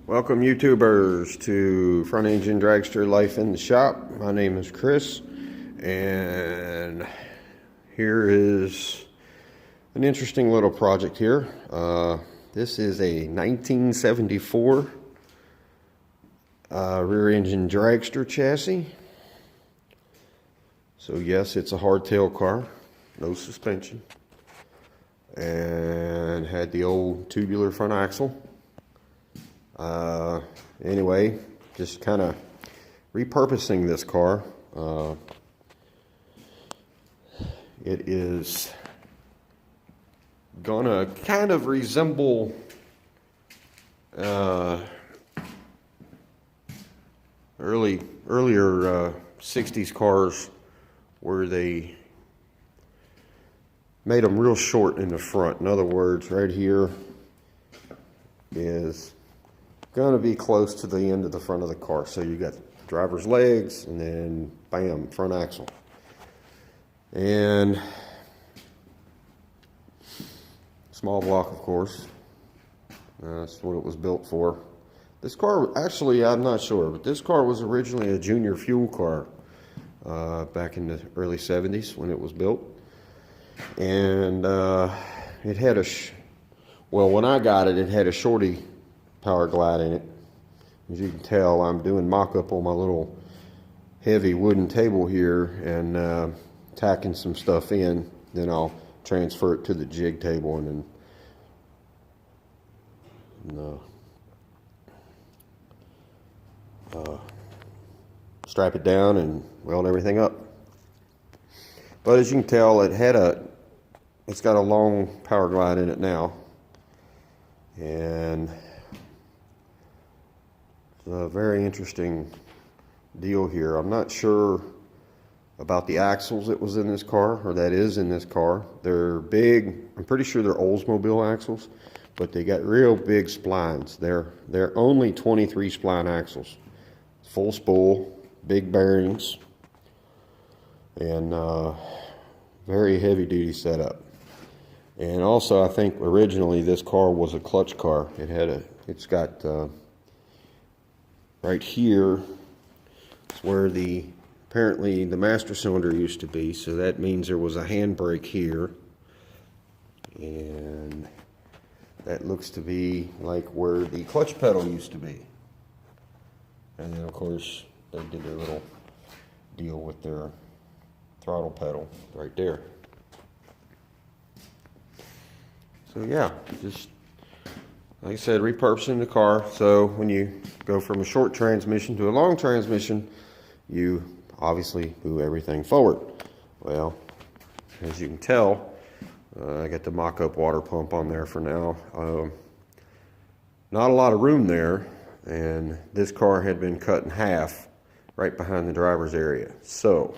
Welcome YouTubers to Front Engine Dragster Life in the Shop. My name is Chris, and here is an interesting little project here. This is a 1974 rear engine dragster chassis. So yes, it's a hardtail car, no suspension, and had the old tubular front axle. Anyway, just kind of repurposing this car. It is gonna kind of resemble earlier 60s cars where they made them real short in the front. In other words, right here is going to be close to the end of the front of the car. So you got driver's legs and then bam, front axle. And small block, of course. That's what it was built for. This car, actually, I'm not sure, but this car was originally a junior fuel car back in the early 70s when it was built. And it had well, when I got it, it had a shorty powerglide in it. As you can tell, I'm doing mock-up on my little heavy wooden table here and tacking some stuff in. Then I'll transfer it to the jig table and then strap it down and weld everything up. But as you can tell, it's got a long powerglide in it now, and it's a very interesting deal here. I'm not sure about the axles that was in this car, or that is in this car. They're big. I'm pretty sure they're Oldsmobile axles, but they got real big splines. They're only 23 spline axles, full spool, big bearings, and very heavy duty setup. And also, I think originally this car was a clutch car. It's got right here is where apparently the master cylinder used to be, so that means there was a handbrake here, and that looks to be like where the clutch pedal used to be. And then of course they did their little deal with their throttle pedal right there. So yeah, just like I said, repurposing the car. So when you go from a short transmission to a long transmission, you obviously move everything forward. Well, as you can tell, I got the mock-up water pump on there for now. Not a lot of room there, and this car had been cut in half right behind the driver's area. So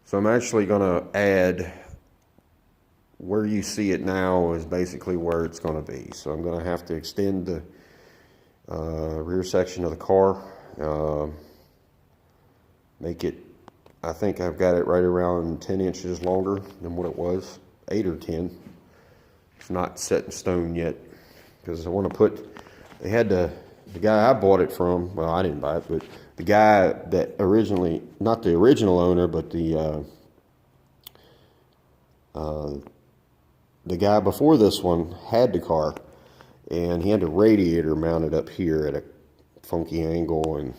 so I'm actually going to add, where you see it now is basically where it's going to be. So I'm going to have to extend the rear section of the car, make it, I think I've got it right around 10 inches longer than what it was, 8 or 10. It's not set in stone yet, because I want to put, the guy I bought it from, well, I didn't buy it, but the guy that originally, not the original owner, but the guy before this one had the car, and he had a radiator mounted up here at a funky angle, and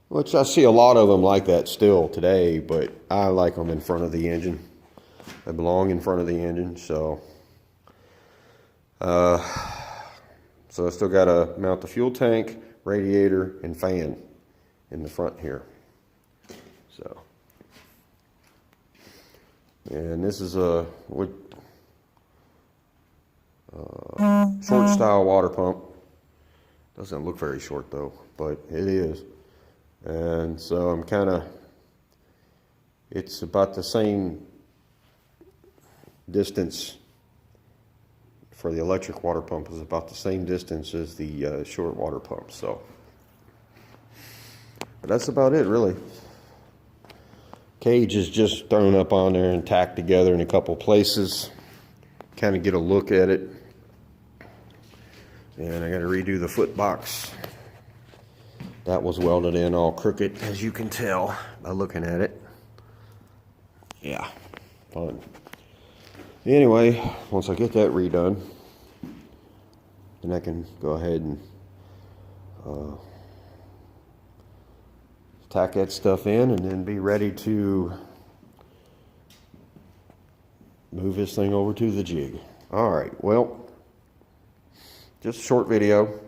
which I see a lot of them like that still today, but I like them in front of the engine. They belong in front of the engine, so so I still got to mount the fuel tank, radiator, and fan in the front here. So, and this is a short style water pump. Doesn't look very short though, but it is. And so I'm kind of, it's about the same distance for the electric water pump, is about the same distance as the short water pump. So, but that's about it really. Cage is just thrown up on there and tacked together in a couple places. kind of get a look at it. And I got to redo the foot box. That was welded in all crooked, as you can tell by looking at it. Yeah, fun. Anyway, once I get that redone, then I can go ahead and tack that stuff in and then be ready to move this thing over to the jig. All right, well, just a short video.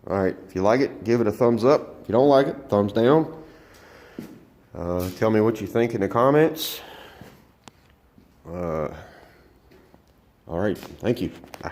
All right, if you like it, give it a thumbs up. If you don't like it, thumbs down. Tell me what you think in the comments. All right, thank you. Bye.